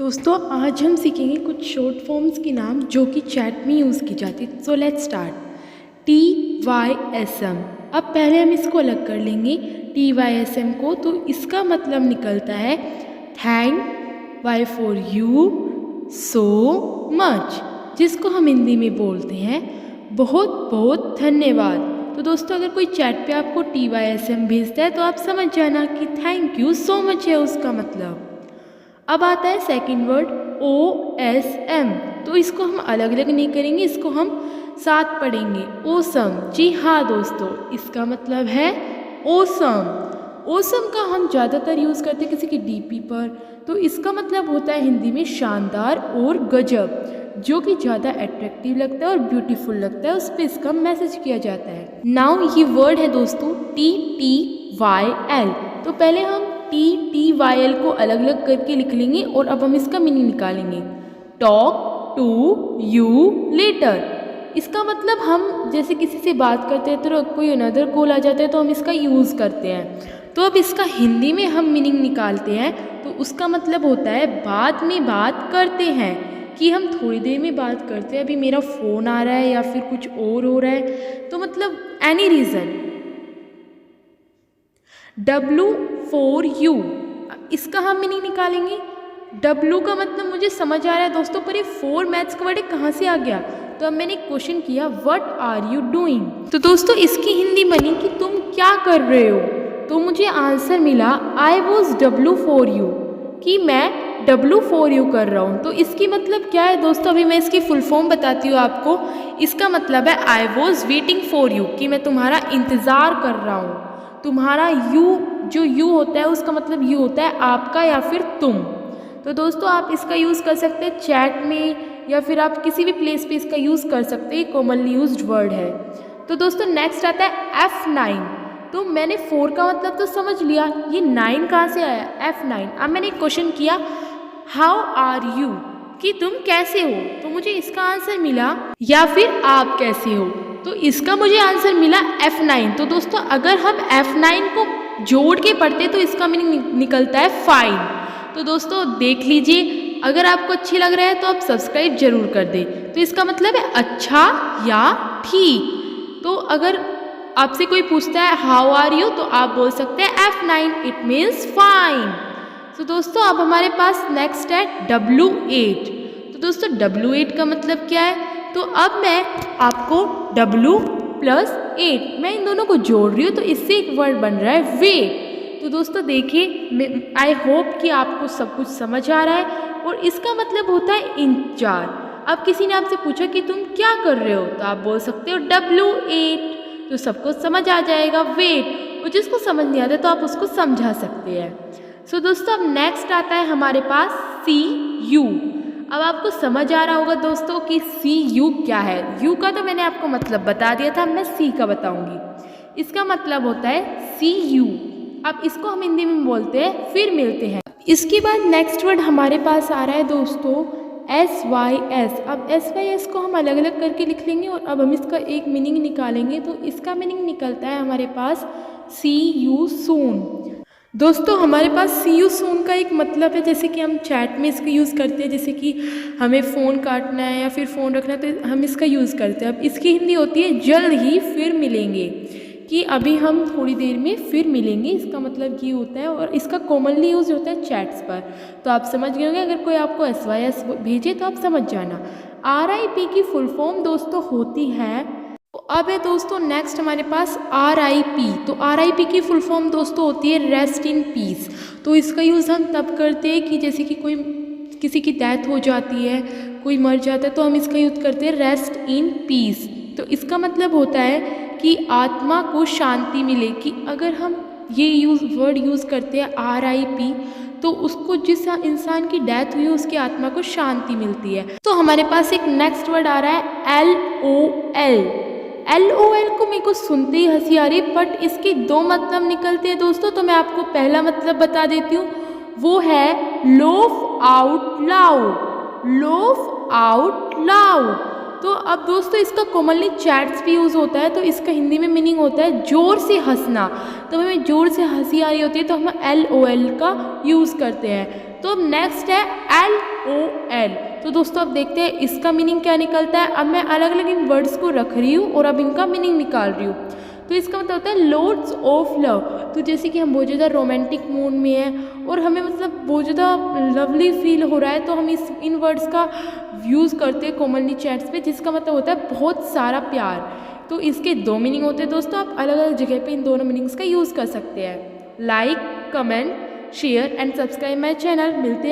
दोस्तों आज हम सीखेंगे कुछ शॉर्ट फॉर्म्स के नाम जो कि चैट में यूज़ की जाती है। So let's start. TYSM। अब पहले हम इसको अलग कर लेंगे TYSM को। तो इसका मतलब निकलता है thank why for you so much, जिसको हम हिंदी में बोलते हैं बहुत बहुत धन्यवाद। तो दोस्तों अगर कोई चैट पे आपको TYSM भेजता है तो आप समझ जाना कि थैंक यू सो मच है उसका मतलब। अब आता है सेकंड वर्ड OSM। तो इसको हम अलग अलग नहीं करेंगे, इसको हम साथ पढ़ेंगे। ओसम। जी हाँ दोस्तों, इसका मतलब है ओसम। ओसम का हम ज़्यादातर यूज़ करते हैं किसी की DP पर। तो इसका मतलब होता है हिंदी में शानदार और गजब, जो कि ज़्यादा अट्रैक्टिव लगता है और ब्यूटीफुल लगता है, उस पर इसका मैसेज किया जाता है। नाउ ये वर्ड है दोस्तों TTYL। तो पहले हम TTYL को अलग अलग करके लिख लेंगे और अब हम इसका मीनिंग निकालेंगे। Talk to you later. इसका मतलब हम जैसे किसी से बात करते हैं तो कोई अनदर कॉल आ जाता है तो हम इसका यूज़ करते हैं। तो अब इसका हिंदी में हम मीनिंग निकालते हैं तो उसका मतलब होता है बाद में बात करते हैं, कि हम थोड़ी देर में बात करते हैं, अभी मेरा फ़ोन आ रहा है या फिर कुछ और हो रहा है, तो मतलब any reason. W for you, इसका हम मीनिंग निकालेंगे। W का मतलब मुझे समझ आ रहा है दोस्तों, पर ये 4 मैथ्स का वर्ड कहाँ से आ गया। तो अब मैंने क्वेश्चन किया व्हाट आर यू डूइंग। तो दोस्तों इसकी हिंदी बनी कि तुम क्या कर रहे हो। तो मुझे आंसर मिला I was W for you, कि मैं W फॉर यू कर रहा हूँ। तो इसकी मतलब क्या है दोस्तों, अभी मैं इसकी फुल फॉर्म बताती हूँ आपको। इसका मतलब है I was waiting for you, कि मैं तुम्हारा इंतज़ार कर रहा हूँ। तुम्हारा यू, जो यू होता है उसका मतलब यू होता है आपका या फिर तुम। तो दोस्तों आप इसका यूज़ कर सकते हैं चैट में या फिर आप किसी भी प्लेस पे इसका यूज़ कर सकते हैं, कॉमनली यूज्ड वर्ड है। तो दोस्तों नेक्स्ट आता है F9। तो मैंने 4 का मतलब तो समझ लिया, ये 9 कहाँ से आया, F9। अब मैंने क्वेश्चन किया हाउ आर यू, कि तुम कैसे हो। तो मुझे इसका आंसर मिला या फिर आप कैसे हो। तो इसका मुझे आंसर मिला F9। तो दोस्तों अगर हम F9 को जोड़ के पढ़ते तो इसका मीनिंग निकलता है फाइन। तो दोस्तों देख लीजिए, अगर आपको अच्छी लग रहा है तो आप सब्सक्राइब जरूर कर दें। तो इसका मतलब है अच्छा या ठीक। तो अगर आपसे कोई पूछता है हाउ आर यू तो आप बोल सकते हैं F9, इट मीन्स फाइन। तो दोस्तों अब हमारे पास नेक्स्ट है W8। तो दोस्तों W8 का मतलब क्या है। तो अब मैं आपको W + 8 मैं इन दोनों को जोड़ रही हूँ तो इससे एक वर्ड बन रहा है वेट। तो दोस्तों देखिए, आई होप कि आपको सब कुछ समझ आ रहा है। और इसका मतलब होता है इंतजार। अब किसी ने आपसे पूछा कि तुम क्या कर रहे हो, तो आप बोल सकते हो W8। तो सबको समझ आ जाएगा वेट, और जिसको समझ नहीं आता तो आप उसको समझा सकते हैं। सो दोस्तों अब नेक्स्ट आता है हमारे पास CU। अब आपको समझ आ रहा होगा दोस्तों कि CU क्या है। U का तो मैंने आपको मतलब बता दिया था, मैं C का बताऊंगी। इसका मतलब होता है CU। अब इसको हम हिंदी में बोलते हैं फिर मिलते हैं। इसके बाद नेक्स्ट वर्ड हमारे पास आ रहा है दोस्तों SYS। अब SYS को हम अलग अलग करके लिख लेंगे और अब हम इसका एक मीनिंग निकालेंगे। तो इसका मीनिंग निकलता है हमारे पास See you soon। दोस्तों हमारे पास See you soon का एक मतलब है, जैसे कि हम चैट में इसका यूज़ करते हैं, जैसे कि हमें फ़ोन काटना है या फिर फ़ोन रखना है तो हम इसका यूज़ करते हैं। अब इसकी हिंदी होती है जल्द ही फिर मिलेंगे, कि अभी हम थोड़ी देर में फिर मिलेंगे, इसका मतलब ये होता है। और इसका कॉमनली यूज़ होता है चैट्स पर। तो आप समझ गए होंगे, अगर कोई आपको SYS भेजे तो आप समझ जाना। RIP की फुल फॉर्म दोस्तों होती है। तो अब है दोस्तों नेक्स्ट हमारे पास RIP। तो RIP की फुल फॉर्म दोस्तों होती है रेस्ट इन पीस। तो इसका यूज़ हम तब करते हैं कि जैसे कि कोई किसी की डेथ हो जाती है, कोई मर जाता है, तो हम इसका यूज़ करते हैं रेस्ट इन पीस। तो इसका मतलब होता है कि आत्मा को शांति मिले, कि अगर हम ये वर्ड यूज़ करते हैं RIP तो उसको जिस इंसान की डेथ हुई है उसकी आत्मा को शांति मिलती है। तो हमारे पास एक नेक्स्ट वर्ड आ रहा है LOL। LOL को मेरे को सुनते ही हंसी आ रही है, बट इसके 2 मतलब निकलते हैं दोस्तों। तो मैं आपको पहला मतलब बता देती हूँ, वो है loaf out loud. Loaf out loud. तो अब दोस्तों इसका कॉमनली चैट्स भी यूज़ होता है। तो इसका हिंदी में मीनिंग होता है ज़ोर से हंसना। तो हमें ज़ोर से हंसी आ रही होती है तो हम LOL का यूज़ करते हैं। तो अब नेक्स्ट है एल। तो दोस्तों अब देखते हैं इसका मीनिंग क्या निकलता है। अब मैं अलग अलग इन वर्ड्स को रख रही हूँ और अब इनका मीनिंग निकाल रही हूँ। तो इसका मतलब होता है लॉर्ड्स ऑफ लव। तो जैसे कि हम बहुत ज़्यादा रोमांटिक मूड में हैं और हमें मतलब बहुत ज़्यादा लवली फील हो रहा है, तो हम इन वर्ड्स का यूज़ करते हैं कॉमनली चैट्स पे, जिसका मतलब होता है बहुत सारा प्यार। तो इसके दो मीनिंग होते हैं दोस्तों, आप अलग अलग जगह पे इन दोनों मीनिंग्स का यूज़ कर सकते हैं। Like, comment, share and subscribe my channel. मिलते हैं